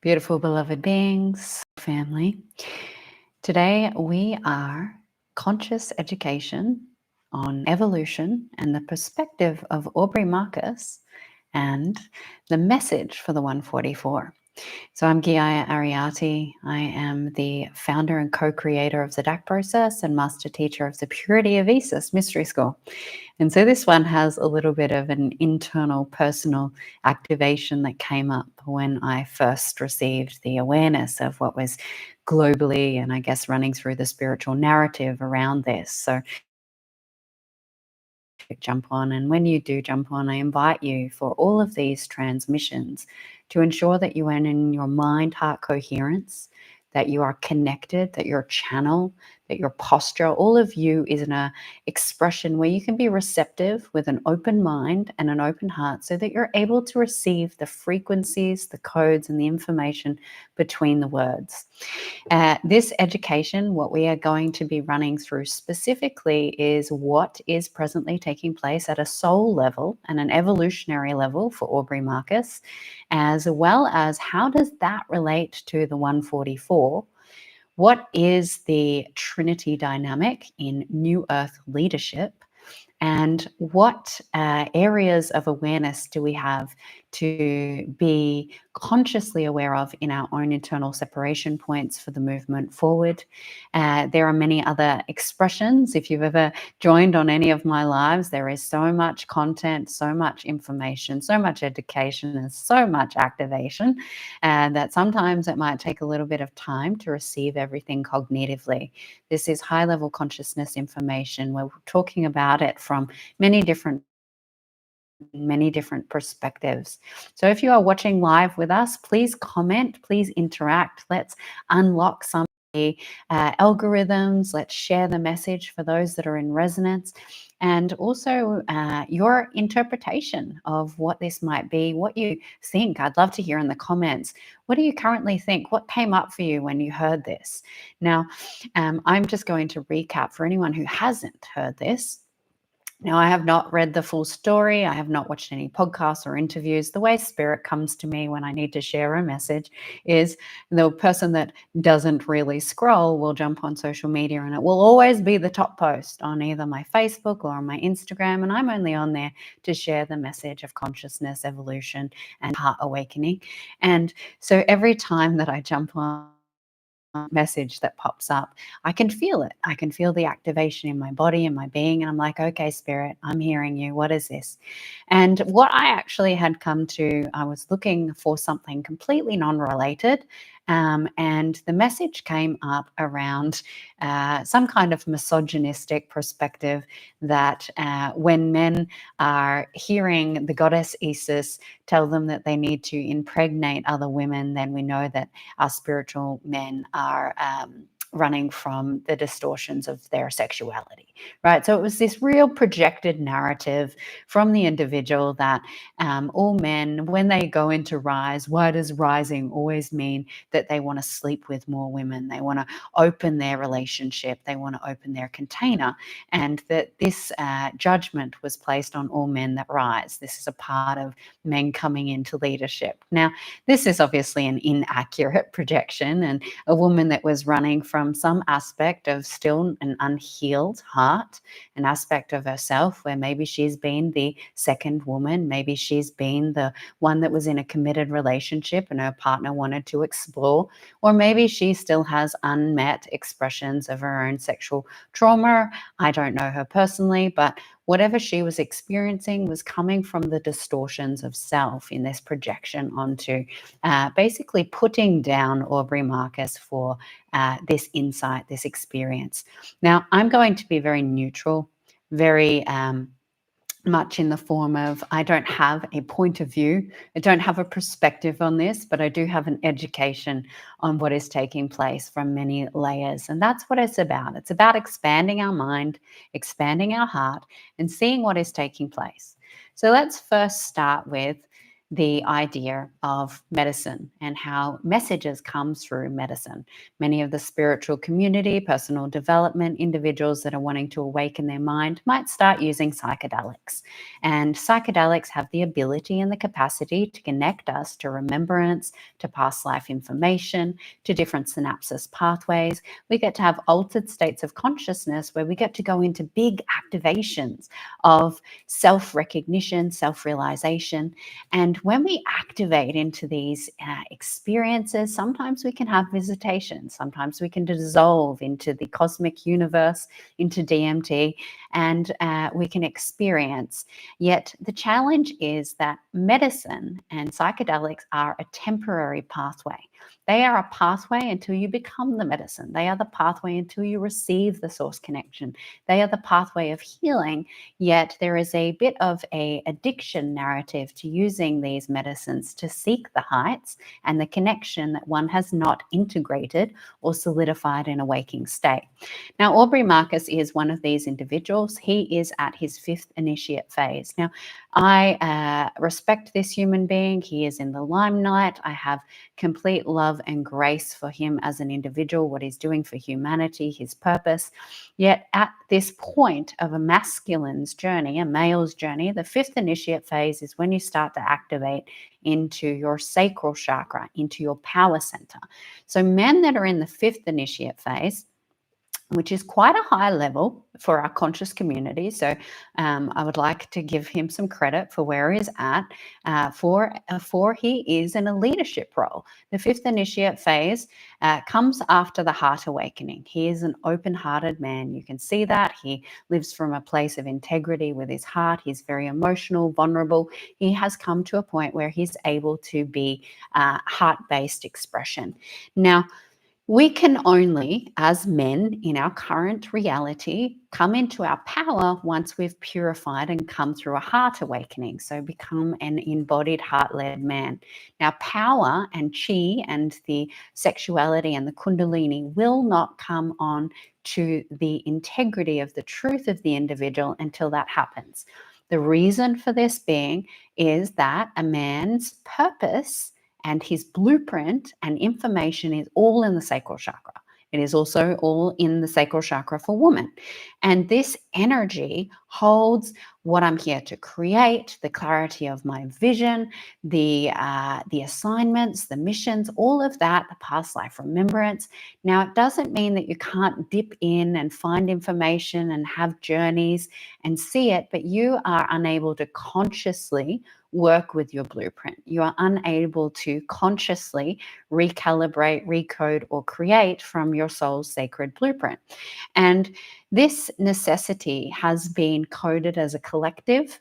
Beautiful, beloved beings, family. Today we are conscious education on evolution and the perspective of Aubrey Marcus and the message for the 144. So I'm Geeia Ariati. I am the founder and co-creator of the DAC process and master teacher of the Purity of Isis Mystery School. And so this one has a little bit of an internal personal activation that came up when I first received the awareness of what was globally and I guess running through the spiritual narrative around this. So jump on, and when you do jump on, I invite you for all of these transmissions to ensure that you are in your mind-heart coherence, that you are connected, that your channel, that your posture, all of you is in a expression where you can be receptive with an open mind and an open heart so that you're able to receive the frequencies, the codes, and the information between the words. This education, what we are going to be running through specifically is what is presently taking place at a soul level and an evolutionary level for Aubrey Marcus, as well as how does that relate to the 144? What is the trinity dynamic in New Earth leadership? And what areas of awareness do we have to be consciously aware of in our own internal separation points for the movement forward? There are many other expressions. If you've ever joined on any of my lives, there is so much content, so much information, so much education, and so much activation that sometimes it might take a little bit of time to receive everything cognitively. This is high-level consciousness information. We're talking about it from many different perspectives. So if you are watching live with us, please comment, please interact. Let's unlock some of the algorithms. Let's share the message for those that are in resonance. And also your interpretation of what this might be, what you think. I'd love to hear in the comments. What do you currently think? What came up for you when you heard this? Now, I'm just going to recap for anyone who hasn't heard this. Now, I have not read the full story. I have not watched any podcasts or interviews. The way spirit comes to me when I need to share a message is the person that doesn't really scroll will jump on social media and it will always be the top post on either my Facebook or on my Instagram. And I'm only on there to share the message of consciousness, evolution, and heart awakening. And so every time that I jump on message that pops up, I can feel it. I can feel the activation in my body and my being. And I'm like, okay, spirit, I'm hearing you. What is this? And what I actually had come to, I was looking for something completely non-related. And the message came up around some kind of misogynistic perspective that when men are hearing the goddess Isis tell them that they need to impregnate other women, then we know that our spiritual men are running from the distortions of their sexuality, right? So it was this real projected narrative from the individual that all men, when they go into rise, why does rising always mean that they want to sleep with more women? They want to open their relationship. They want to open their container. And that this judgment was placed on all men that rise. This is a part of men coming into leadership. Now, this is obviously an inaccurate projection, and a woman that was running from some aspect of still an unhealed heart, an aspect of herself where maybe she's been the second woman, maybe she's been the one that was in a committed relationship and her partner wanted to explore, or maybe she still has unmet expressions of her own sexual trauma. I don't know her personally, but whatever she was experiencing was coming from the distortions of self in this projection onto basically putting down Aubrey Marcus for this insight, this experience. Now, I'm going to be very neutral, very much in the form of I don't have a point of view. I don't have a perspective on this, but I do have an education on what is taking place from many layers. And that's what it's about. It's about expanding our mind, expanding our heart, and seeing what is taking place. So let's first start with the idea of medicine and how messages come through medicine. Many of the spiritual community, personal development individuals that are wanting to awaken their mind might start using psychedelics. And psychedelics have the ability and the capacity to connect us to remembrance, to past life information, to different synapses pathways. We get to have altered states of consciousness where we get to go into big activations of self-recognition, self-realization. And when we activate into these experiences, sometimes we can have visitation, sometimes we can dissolve into the cosmic universe, into DMT, and we can experience. Yet the challenge is that medicine and psychedelics are a temporary pathway. They are a pathway until you become the medicine. They are the pathway until you receive the source connection. They are the pathway of healing. Yet there is a bit of an addiction narrative to using these medicines to seek the heights and the connection that one has not integrated or solidified in a waking state. Now, Aubrey Marcus is one of these individuals. He is at his 5th initiate phase. Now, I respect this human being. He is in the limelight. I have complete love and grace for him as an individual, what he's doing for humanity, his purpose. Yet at this point of a masculine's journey, a male's journey, the 5th initiate phase is when you start to activate into your sacral chakra, into your power center. So men that are in the 5th initiate phase, which is quite a high level for our conscious community. So I would like to give him some credit for where he's at, for he is in a leadership role. The 5th initiate phase comes after the heart awakening. He is an open-hearted man. You can see that. He lives from a place of integrity with his heart. He's very emotional, vulnerable. He has come to a point where he's able to be heart-based expression. Now, we can only, as men in our current reality, come into our power once we've purified and come through a heart awakening. So become an embodied heart-led man. Now, power and chi and the sexuality and the kundalini will not come on to the integrity of the truth of the individual until that happens. The reason for this being is that a man's purpose and his blueprint and information is all in the sacral chakra. It is also all in the sacral chakra for women. And this energy holds what I'm here to create, the clarity of my vision, the assignments, the missions, all of that, the past life remembrance. Now, it doesn't mean that you can't dip in and find information and have journeys and see it, but you are unable to consciously work with your blueprint. You are unable to consciously recalibrate, recode, or create from your soul's sacred blueprint. And this necessity has been coded as a collective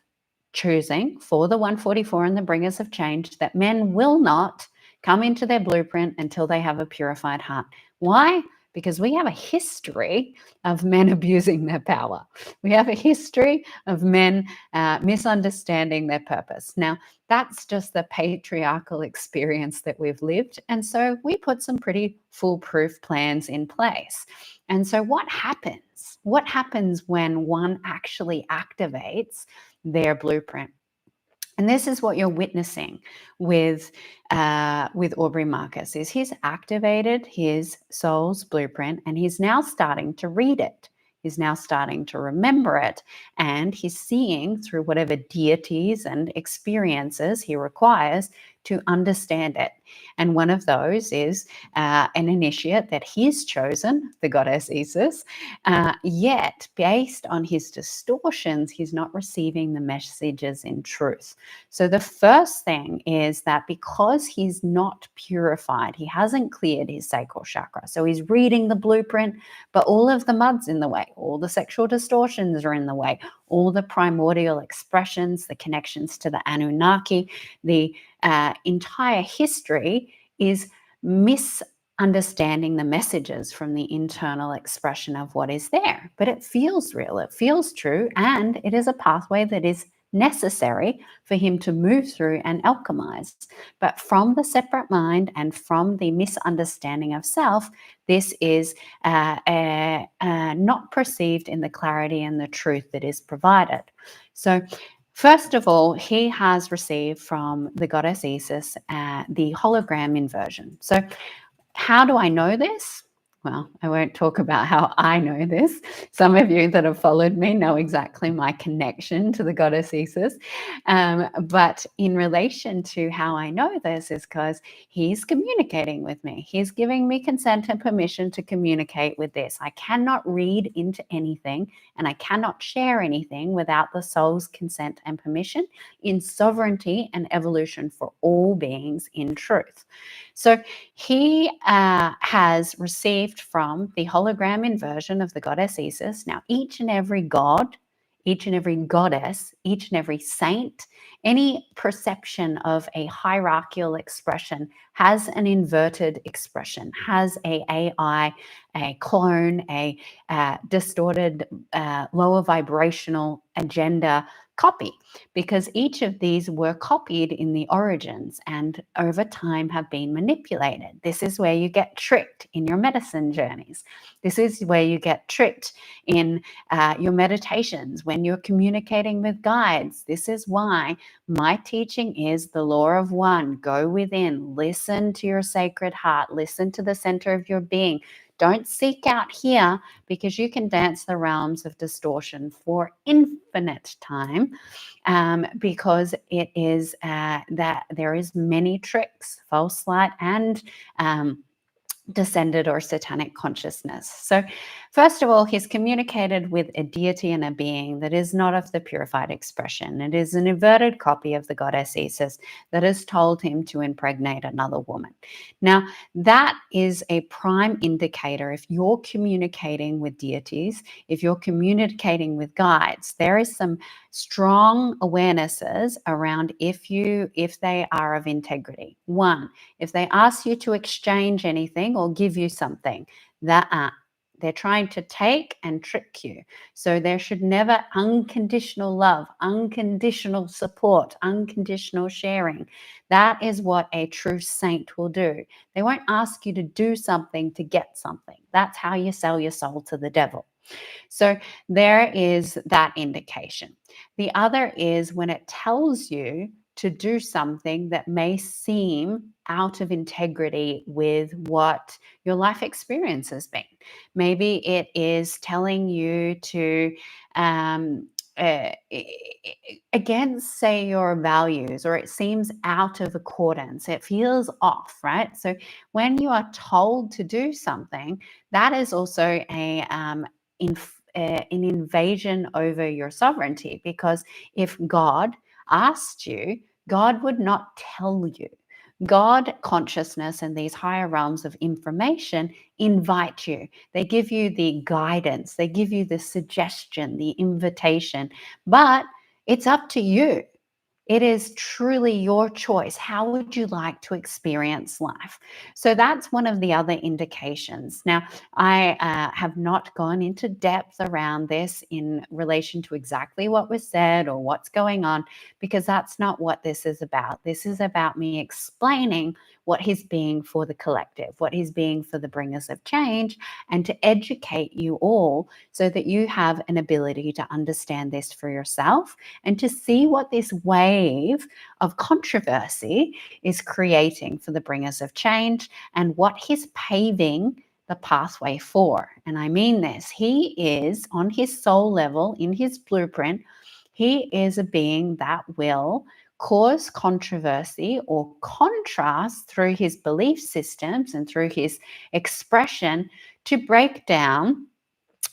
choosing for the 144 and the bringers of change that men will not come into their blueprint until they have a purified heart. Why? Because we have a history of men abusing their power. We have a history of men misunderstanding their purpose. Now, that's just the patriarchal experience that we've lived. And so we put some pretty foolproof plans in place. And so what happens? What happens when one actually activates their blueprint? And this is what you're witnessing with Aubrey Marcus, is he's activated his soul's blueprint and he's now starting to read it. He's now starting to remember it, and he's seeing through whatever deities and experiences he requires to understand it. And one of those is an initiate that he's chosen, the goddess Isis, yet based on his distortions, he's not receiving the messages in truth. So the first thing is that because he's not purified, he hasn't cleared his sacral chakra. So he's reading the blueprint, but all of the mud's in the way, all the sexual distortions are in the way, all the primordial expressions, the connections to the Anunnaki, the entire history is misunderstanding the messages from the internal expression of what is there. But it feels real, it feels true, and it is a pathway that is necessary for him to move through and alchemize. But from the separate mind and from the misunderstanding of self, this is not perceived in the clarity and the truth that is provided. So First of all, he has received from the goddess Isis the hologram inversion. So how do I know this? Well, I won't talk about how I know this. Some of you that have followed me know exactly my connection to the goddess Isis. But in relation to how I know this is because he's communicating with me. He's giving me consent and permission to communicate with this. I cannot read into anything and I cannot share anything without the soul's consent and permission in sovereignty and evolution for all beings in truth. So he has received from the hologram inversion of the goddess Isis. Now, each and every god, each and every goddess, each and every saint, any perception of a hierarchical expression has an inverted expression, has a AI, a clone, a distorted, lower vibrational agenda copy, because each of these were copied in the origins and over time have been manipulated. This is where you get tricked in your medicine journeys. This is where you get tricked in your meditations when you're communicating with guides. This is why my teaching is the law of one. Go within, listen to your sacred heart, listen to the center of your being. Don't seek out here, because you can dance the realms of distortion for infinite time, because it is that there is many tricks, false light, and descended or satanic consciousness. So first of all, he's communicated with a deity and a being that is not of the purified expression. It is an inverted copy of the goddess Isis that has told him to impregnate another woman. Now, that is a prime indicator. If you're communicating with deities, if you're communicating with guides, there is some strong awarenesses around if they are of integrity. One, if they ask you to exchange anything or give you something, that they're trying to take and trick you. So there should never unconditional love, unconditional support, unconditional sharing. That is what a true saint will do. They won't ask you to do something to get something. That's how you sell your soul to the devil. So there is that indication. The other is when it tells you to do something that may seem out of integrity with what your life experience has been. Maybe it is telling you to against, say, your values, or it seems out of accordance. It feels off, right? So when you are told to do something, that is also an invasion over your sovereignty, because if God asked you, God would not tell you. God consciousness and these higher realms of information invite you. They give you the guidance, they give you the suggestion, the invitation, but it's up to you. It is truly your choice. How would you like to experience life? So that's one of the other indications. Now, I have not gone into depth around this in relation to exactly what was said or what's going on, because that's not what this is about. This is about me explaining what he's being for the collective, what he's being for the bringers of change, and to educate you all so that you have an ability to understand this for yourself and to see what this wave of controversy is creating for the bringers of change and what he's paving the pathway for. And I mean this, he is on his soul level, in his blueprint, he is a being that will cause controversy or contrast through his belief systems and through his expression to break down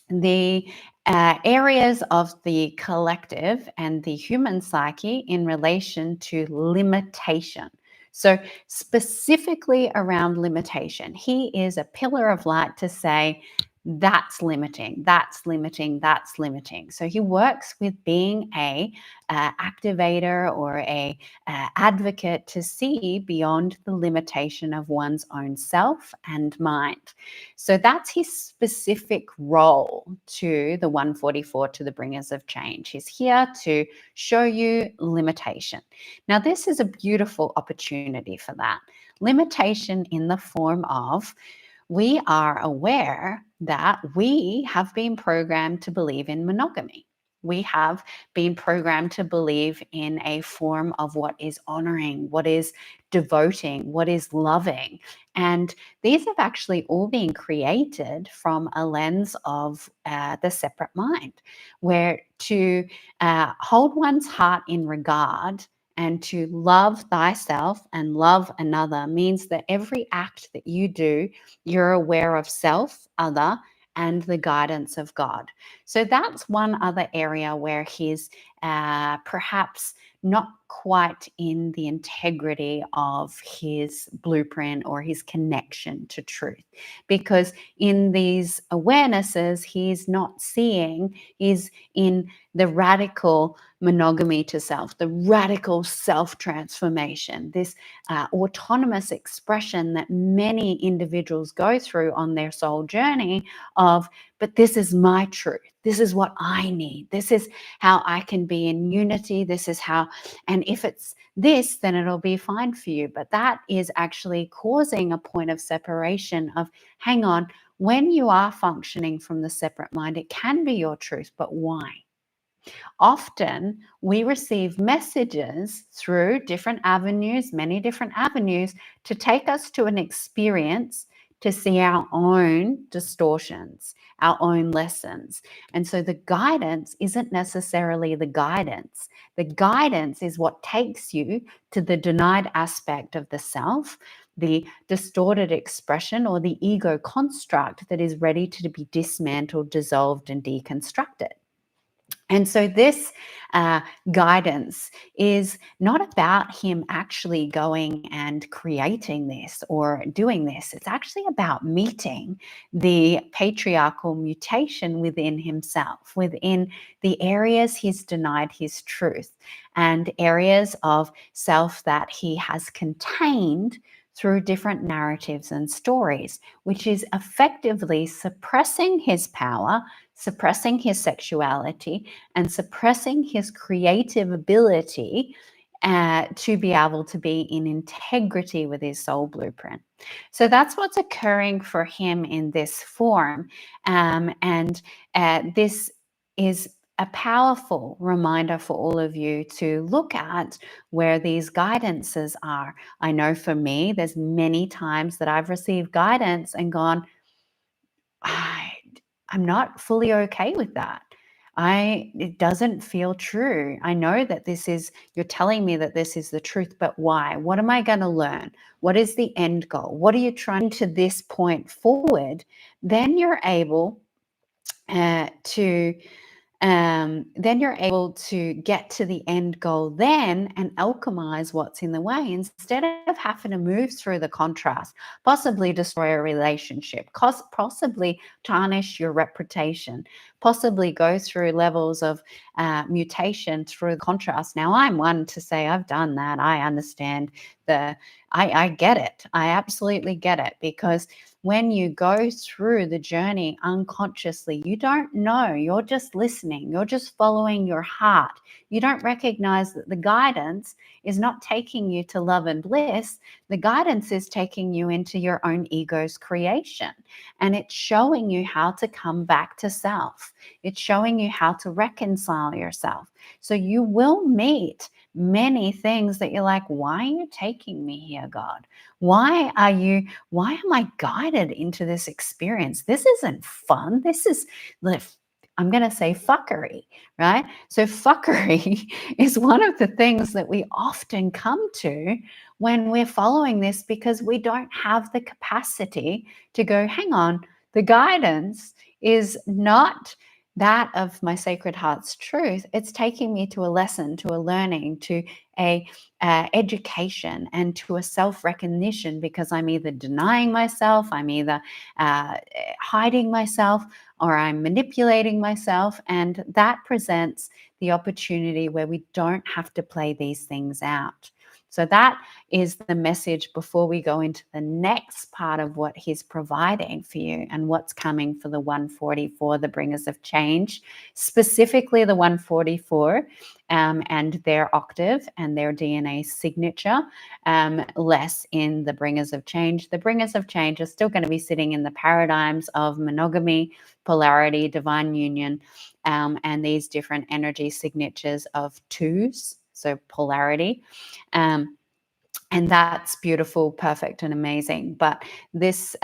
the areas of the collective and the human psyche in relation to limitation. So specifically around limitation, he is a pillar of light to say, that's limiting, that's limiting, that's limiting. So he works with being a activator or a advocate to see beyond the limitation of one's own self and mind. So that's his specific role to the 144, to the bringers of change. He's here to show you limitation. Now, this is a beautiful opportunity for that. Limitation in the form of, we are aware that we have been programmed to believe in monogamy. We have been programmed to believe in a form of what is honoring, what is devoting, what is loving. And these have actually all been created from a lens of the separate mind, where to hold one's heart in regard and to love thyself and love another means that every act that you do, you're aware of self, other, and the guidance of God. So that's one other area where he's perhaps not quite in the integrity of his blueprint or his connection to truth. Because in these awarenesses, he's not seeing, he's in the radical monogamy to self, the radical self transformation, this autonomous expression that many individuals go through on their soul journey of, but this is my truth. This is what I need. This is how I can be in unity. This is how, and if it's this, then it'll be fine for you. But that is actually causing a point of separation of, hang on, when you are functioning from the separate mind, it can be your truth, but why? Often we receive messages through different avenues, many different avenues, to take us to an experience to see our own distortions, our own lessons. And so the guidance isn't necessarily the guidance. The guidance is what takes you to the denied aspect of the self, the distorted expression or the ego construct that is ready to be dismantled, dissolved, and deconstructed. And so this guidance is not about him actually going and creating this or doing this. It's actually about meeting the patriarchal mutation within himself, within the areas he's denied his truth and areas of self that he has contained through different narratives and stories, which is effectively suppressing his power, suppressing his sexuality, and suppressing his creative ability to be able to be in integrity with his soul blueprint. So that's what's occurring for him in this form. And this is a powerful reminder for all of you to look at where these guidances are. I know for me, there's many times that I've received guidance and gone, I'm not fully okay with that. It doesn't feel true. I know that you're telling me that this is the truth, but why? What am I going to learn? What is the end goal? What are you trying to this point forward? Then you're able to get to the end goal then and alchemize what's in the way instead of having to move through the contrast, possibly destroy a relationship, possibly tarnish your reputation, possibly go through levels of mutation through the contrast. Now, I'm one to say I've done that. I understand I get it. I absolutely get it, because when you go through the journey unconsciously, you don't know. You're just listening. You're just following your heart. You don't recognize that the guidance is not taking you to love and bliss. The guidance is taking you into your own ego's creation. And it's showing you how to come back to self. It's showing you how to reconcile yourself. So you will meet many things that you're like, why are you taking me here, God? Why am I guided into this experience? This isn't fun. This is, I'm going to say, fuckery, right? So fuckery is one of the things that we often come to when we're following this, because we don't have the capacity to go, hang on, the guidance is not that of my sacred heart's truth. It's taking me to a lesson, to a learning, to a education, and to a self-recognition, because I'm either denying myself, I'm either hiding myself, or I'm manipulating myself. And that presents the opportunity where we don't have to play these things out. So that is the message before we go into the next part of what he's providing for you and what's coming for the 144, the bringers of change, specifically the 144 and their octave and their DNA signature, less in the bringers of change. The bringers of change are still going to be sitting in the paradigms of monogamy, polarity, divine union, and these different energy signatures of twos, so polarity. And that's beautiful, perfect, and amazing. But this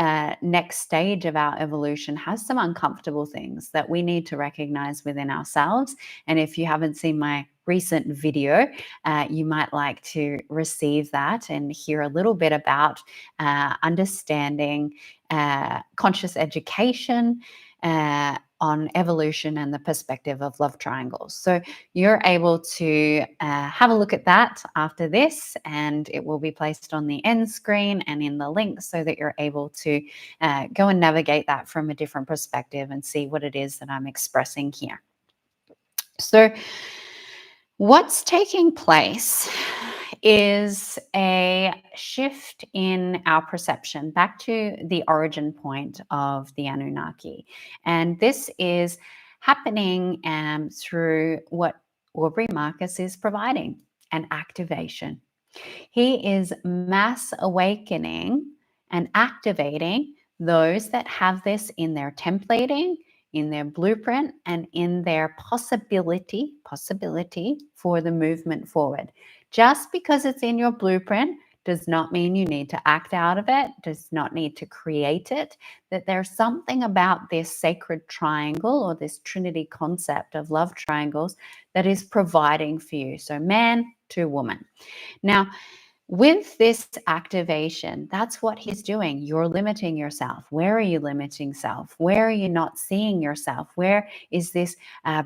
next stage of our evolution has some uncomfortable things that we need to recognize within ourselves. And if you haven't seen my recent video, you might like to receive that and hear a little bit about understanding conscious education on evolution and the perspective of love triangles. So you're able to have a look at that after this, and it will be placed on the end screen and in the link so that you're able to go and navigate that from a different perspective and see what it is that I'm expressing here. So what's taking place is a shift in our perception back to the origin point of the Anunnaki. And this is happening through what Aubrey Marcus is providing, an activation. He is mass awakening and activating those that have this in their templating, in their blueprint, and in their possibility for the movement forward. Just because it's in your blueprint does not mean you need to act out of it, does not need to create it, that there's something about this sacred triangle or this trinity concept of love triangles that is providing for you. So man to woman. Now, with this activation, that's what he's doing. You're limiting yourself. Where are you limiting self? Where are you not seeing yourself? Where is this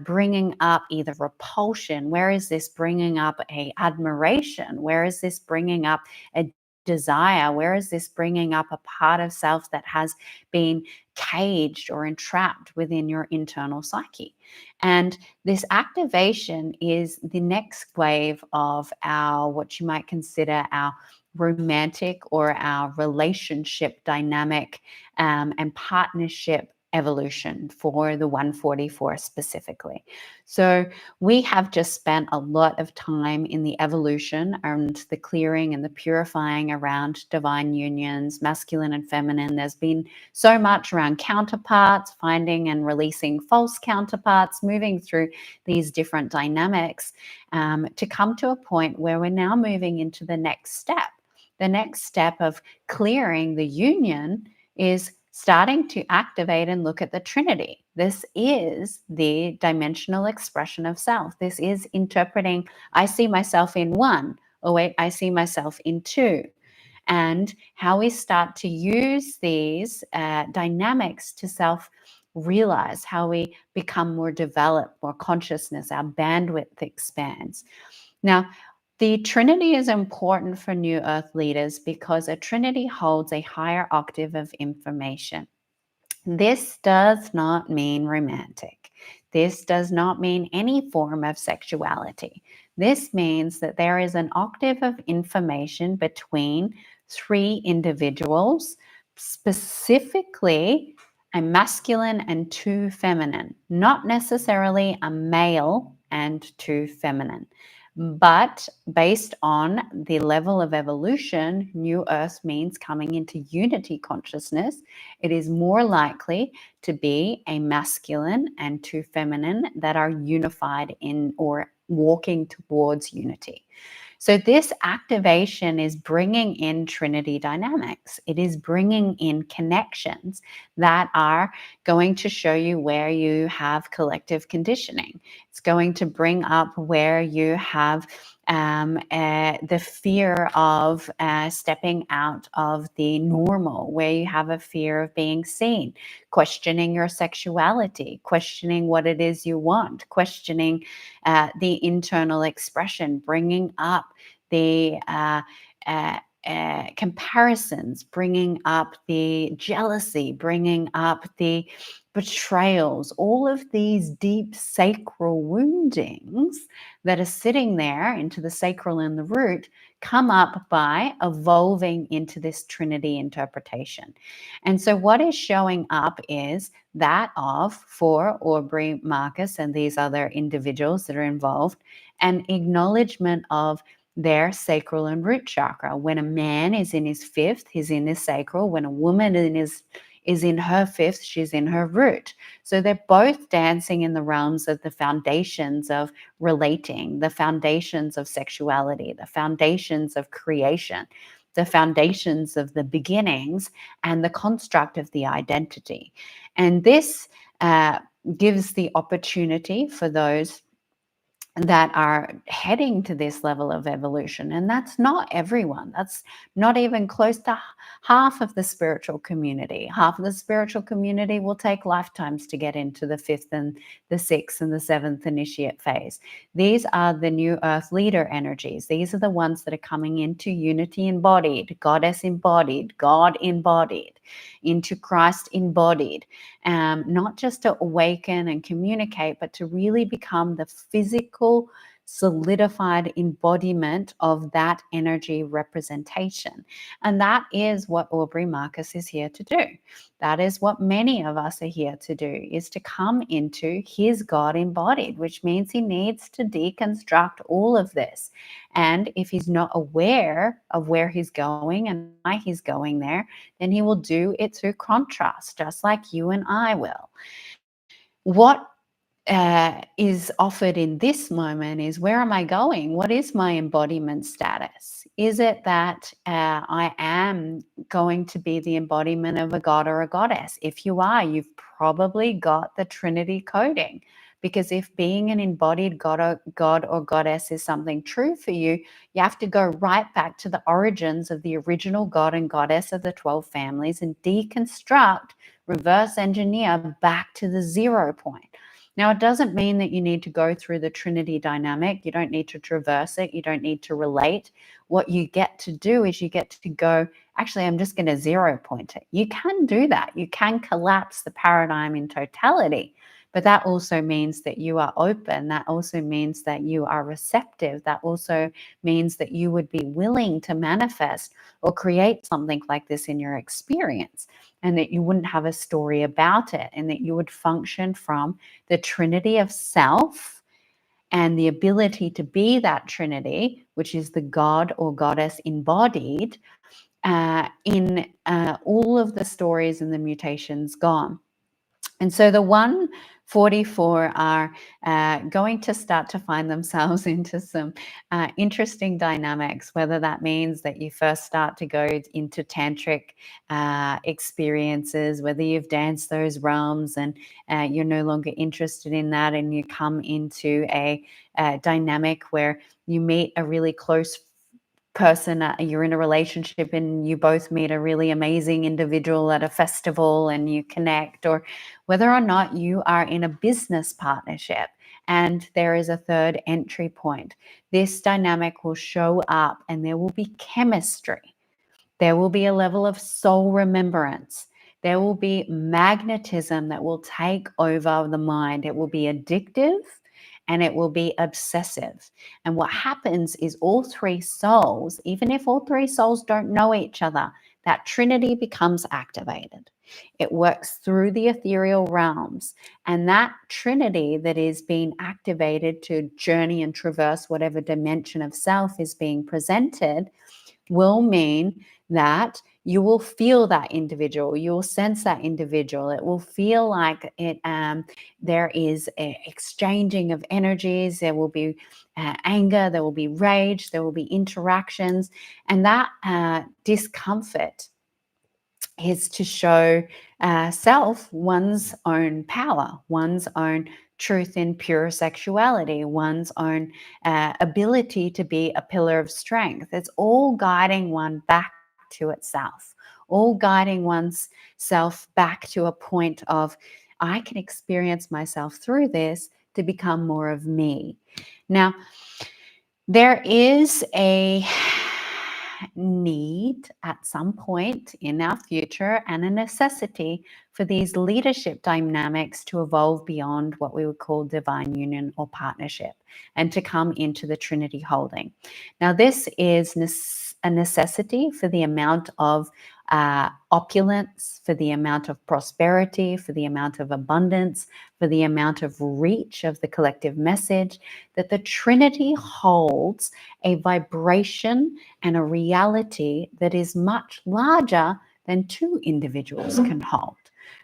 bringing up either repulsion? Where is this bringing up a admiration? Where is this bringing up a desire? Where is this bringing up a part of self that has been caged or entrapped within your internal psyche? And this activation is the next wave of our, what you might consider our romantic or our relationship dynamic and partnership evolution for the 144 specifically. So we have just spent a lot of time in the evolution and the clearing and the purifying around divine unions, masculine and feminine. There's been so much around counterparts, finding and releasing false counterparts, moving through these different dynamics to come to a point where we're now moving into the next step. The next step of clearing the union is starting to activate and look at the trinity. This is the dimensional expression of self. This is interpreting, I see myself in one. Oh, wait, I see myself in two. And how we start to use these dynamics to self-realize, how we become more developed, more consciousness, our bandwidth expands. Now, the Trinity is important for New Earth leaders because a Trinity holds a higher octave of information. This does not mean romantic. This does not mean any form of sexuality. This means that there is an octave of information between three individuals, specifically a masculine and two feminine, not necessarily a male and two feminine. But based on the level of evolution, New Earth means coming into unity consciousness. It is more likely to be a masculine and two feminine that are unified in or walking towards unity. So this activation is bringing in Trinity dynamics. It is bringing in connections that are going to show you where you have collective conditioning. It's going to bring up where you have the fear of stepping out of the normal, where you have a fear of being seen, questioning your sexuality, questioning what it is you want, questioning the internal expression, bringing up the comparisons, bringing up the jealousy, bringing up the betrayals, all of these deep sacral woundings that are sitting there into the sacral and the root come up by evolving into this Trinity interpretation. And so what is showing up is that of, for Aubrey Marcus and these other individuals that are involved, an acknowledgement of their sacral and root chakra. When a man is in his fifth, he's in his sacral. When a woman is in her fifth, she's in her root. So they're both dancing in the realms of the foundations of relating, the foundations of sexuality, the foundations of creation, the foundations of the beginnings, and the construct of the identity. And this gives the opportunity for those that are heading to this level of evolution. And that's not everyone. That's not even close to half of the spiritual community. Half of the spiritual community will take lifetimes to get into the fifth and the sixth and the seventh initiate phase. These are the new earth leader energies. These are the ones that are coming into unity embodied, goddess embodied, God embodied, into Christ embodied. Not just to awaken and communicate, but to really become the physical, solidified embodiment of that energy representation. And that is what Aubrey Marcus is here to do. That is what many of us are here to do, is to come into his God embodied, which means he needs to deconstruct all of this. And if he's not aware of where he's going and why he's going there, then he will do it through contrast, just like you and I will. What is offered in this moment is, where am I going? What is my embodiment status? Is it that I am going to be the embodiment of a god or a goddess? If you are, you've probably got the trinity coding. Because if being an embodied god or goddess is something true for you, you have to go right back to the origins of the original god and goddess of the 12 families and deconstruct, reverse engineer back to the 0 point. Now, it doesn't mean that you need to go through the trinity dynamic. You don't need to traverse it. You don't need to relate. What you get to do is you get to go, actually, I'm just going to 0 point it. You can do that. You can collapse the paradigm in totality. But that also means that you are open. That also means that you are receptive. That also means that you would be willing to manifest or create something like this in your experience, and that you wouldn't have a story about it, and that you would function from the trinity of self and the ability to be that trinity, which is the god or goddess embodied in all of the stories and the mutations gone. And so the 144 are going to start to find themselves into some interesting dynamics, whether that means that you first start to go into tantric experiences, whether you've danced those realms and you're no longer interested in that, and you come into a dynamic where you meet a really close person, you're in a relationship and you both meet a really amazing individual at a festival and you connect, or whether or not you are in a business partnership and there is a third entry point. This dynamic will show up and there will be chemistry. There will be a level of soul remembrance. There will be magnetism that will take over the mind. It will be addictive and it will be obsessive. And what happens is all three souls, even if all three souls don't know each other, that trinity becomes activated. It works through the ethereal realms. And that trinity that is being activated to journey and traverse whatever dimension of self is being presented will mean that you will feel that individual, you will sense that individual. It will feel like it. There is a exchanging of energies. There will be anger. There will be rage. There will be interactions, and that discomfort is to show self one's own power, one's own truth in pure sexuality, one's own ability to be a pillar of strength. It's all guiding one back to itself, all guiding one's self back to a point of, I can experience myself through this to become more of me. Now, there is a need at some point in our future and a necessity for these leadership dynamics to evolve beyond what we would call divine union or partnership and to come into the Trinity holding. Now, this is a necessity for the amount of opulence, for the amount of prosperity, for the amount of abundance, for the amount of reach of the collective message, that the Trinity holds a vibration and a reality that is much larger than two individuals can hold.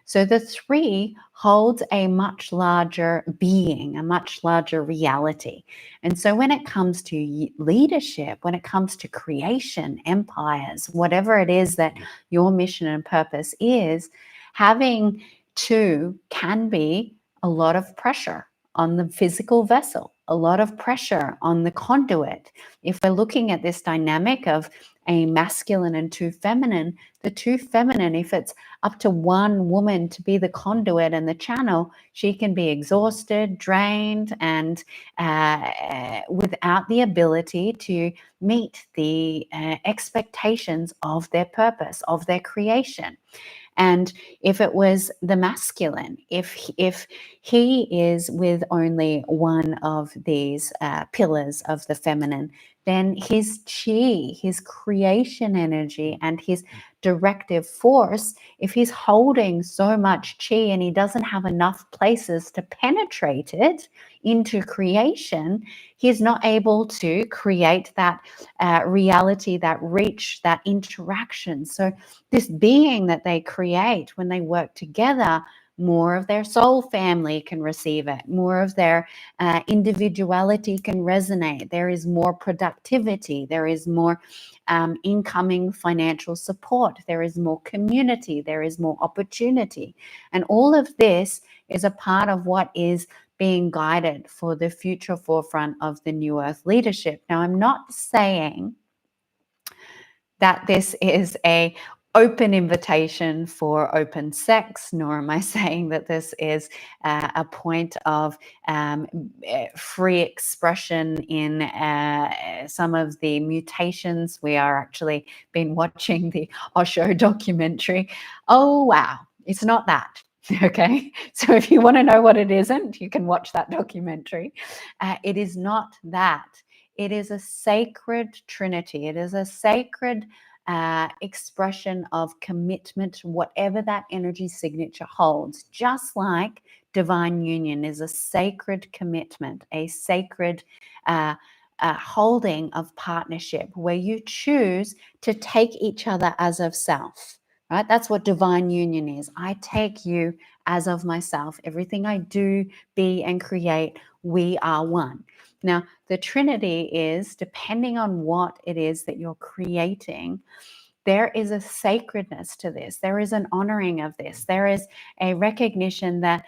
So the three holds a much larger being, a much larger reality. And so when it comes to leadership, when it comes to creation, empires, whatever it is that your mission and purpose is, having two can be a lot of pressure on the physical vessel, a lot of pressure on the conduit. If we're looking at this dynamic of a masculine and two feminine, the two feminine, if it's up to one woman to be the conduit and the channel, she can be exhausted, drained, and without the ability to meet the expectations of their purpose, of their creation. And if it was the masculine, if he is with only one of these pillars of the feminine, then his chi, his creation energy and his directive force, if he's holding so much chi and he doesn't have enough places to penetrate it into creation, he's not able to create that reality, that reach, that interaction. So this being that they create when they work together, more of their soul family can receive it, more of their individuality can resonate, there is more productivity, there is more incoming financial support, there is more community, there is more opportunity. And all of this is a part of what is being guided for the future forefront of the New Earth leadership. Now, I'm not saying that this is a open invitation for open sex, nor am I saying that this is a point of free expression in some of the mutations. We are actually been watching the Osho documentary. Oh, wow. It's not that. Okay. So if you want to know what it isn't, you can watch that documentary. It is not that. It is a sacred trinity. It is a sacred expression of commitment, whatever that energy signature holds, just like divine union is a sacred commitment, a sacred holding of partnership where you choose to take each other as of self, right? That's what divine union is. I take you as of myself. Everything I do, be, and create, we are one. Now, the Trinity is, depending on what it is that you're creating, there is a sacredness to this. There is an honoring of this. There is a recognition that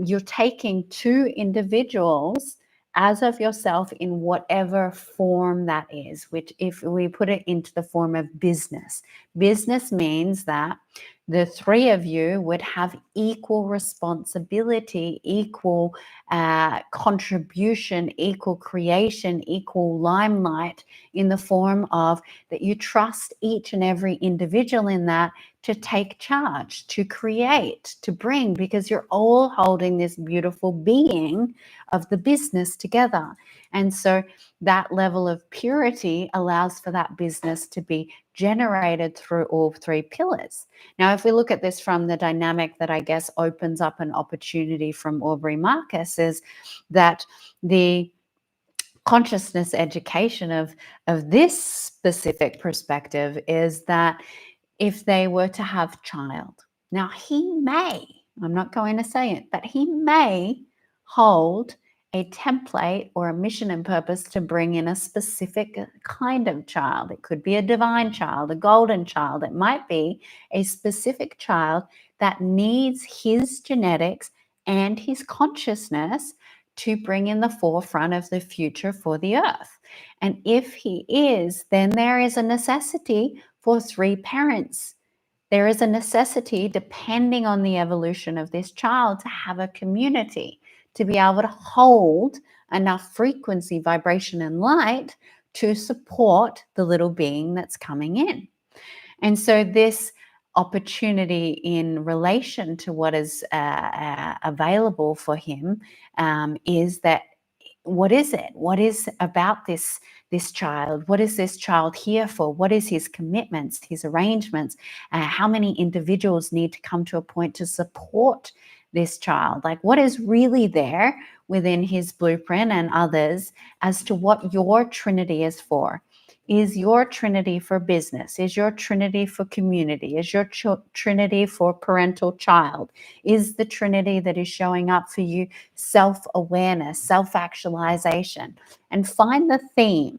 you're taking two individuals as of yourself in whatever form that is, which if we put it into the form of business means that the three of you would have equal responsibility, equal contribution, equal creation, equal limelight in the form of that you trust each and every individual in that to take charge, to create, to bring, because you're all holding this beautiful being of the business together. And so that level of purity allows for that business to be generated through all three pillars. Now, if we look at this from the dynamic that I guess opens up an opportunity from Aubrey Marcus, is that the consciousness education of this specific perspective is that if they were to have child, now he may, I'm not going to say it, but he may hold a template or a mission and purpose to bring in a specific kind of child. It could be a divine child, a golden child. It might be a specific child that needs his genetics and his consciousness to bring in the forefront of the future for the earth. And if he is, then there is a necessity for three parents. There is a necessity, depending on the evolution of this child, to have a community, to be able to hold enough frequency, vibration, and light to support the little being that's coming in. And so this opportunity in relation to what is available for him is that what is it? What is about this child? What is this child here for? What is his commitments, his arrangements? How many individuals need to come to a point to support this child? Like, what is really there within his blueprint and others as to what your Trinity is for? is your trinity for business, is your trinity for community, is your trinity for parental child, is the trinity that is showing up for you self-awareness, self-actualization, and find the theme.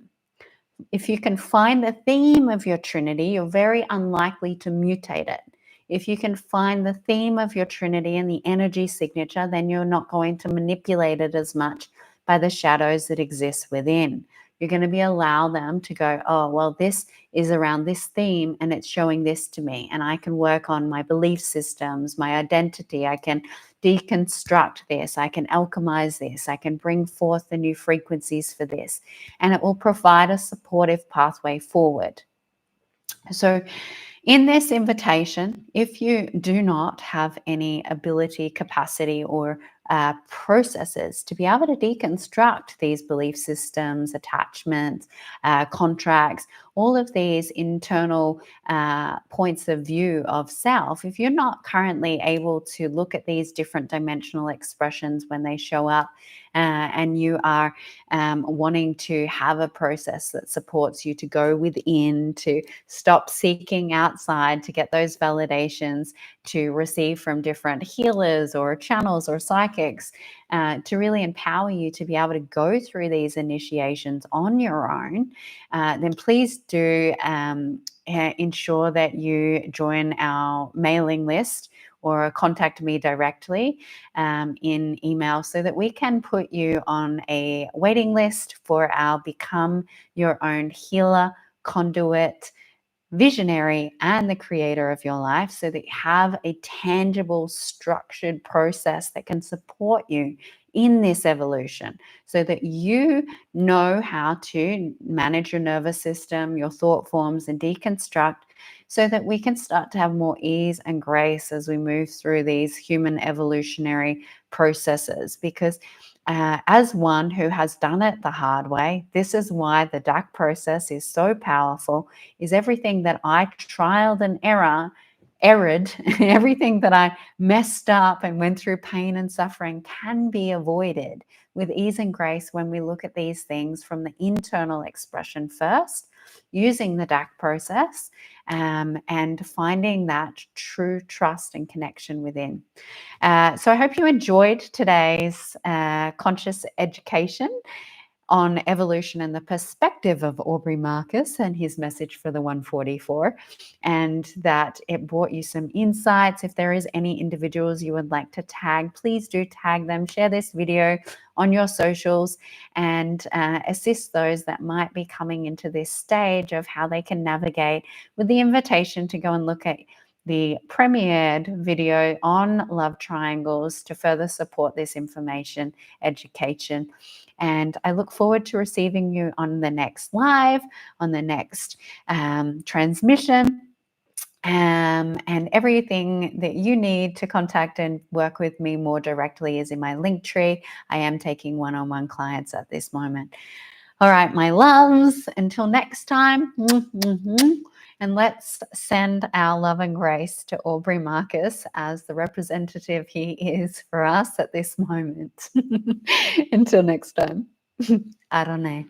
If you can find the theme of your trinity, you're very unlikely to mutate it. If you can find the theme of your trinity and the energy signature, then you're not going to manipulate it as much by the shadows that exist within. You're going to be allow them to go, oh, well, this is around this theme and it's showing this to me. And I can work on my belief systems, my identity. I can deconstruct this. I can alchemize this. I can bring forth the new frequencies for this. And it will provide a supportive pathway forward. So in this invitation, if you do not have any ability, capacity, or processes to be able to deconstruct these belief systems, attachments, contracts, all of these internal points of view of self, if you're not currently able to look at these different dimensional expressions when they show up, and you are wanting to have a process that supports you to go within, to stop seeking outside, to get those validations, to receive from different healers or channels or psychics, to really empower you to be able to go through these initiations on your own, then please do ensure that you join our mailing list or contact me directly in email so that we can put you on a waiting list for our Become Your Own Healer, Conduit, Visionary, and the creator of your life, so that you have a tangible, structured process that can support you in this evolution, so that you know how to manage your nervous system, your thought forms, and deconstruct, so that we can start to have more ease and grace as we move through these human evolutionary processes. Because as one who has done it the hard way, this is why the DAC process is so powerful, is everything that I trialed and erred, everything that I messed up and went through pain and suffering can be avoided with ease and grace when we look at these things from the internal expression first, using the DAC process, and finding that true trust and connection within. So I hope you enjoyed today's conscious education on evolution and the perspective of Aubrey Marcus and his message for the 144, and that it brought you some insights. If there is any individuals you would like to tag, please do tag them, share this video on your socials, and assist those that might be coming into this stage of how they can navigate, with the invitation to go and look at the premiered video on love triangles to further support this information, education. And I look forward to receiving you on the next live, on the next transmission. And everything that you need to contact and work with me more directly is in my link tree. I am taking one-on-one clients at this moment. All right, my loves, until next time. And let's send our love and grace to Aubrey Marcus as the representative he is for us at this moment. Until next time. Adonai.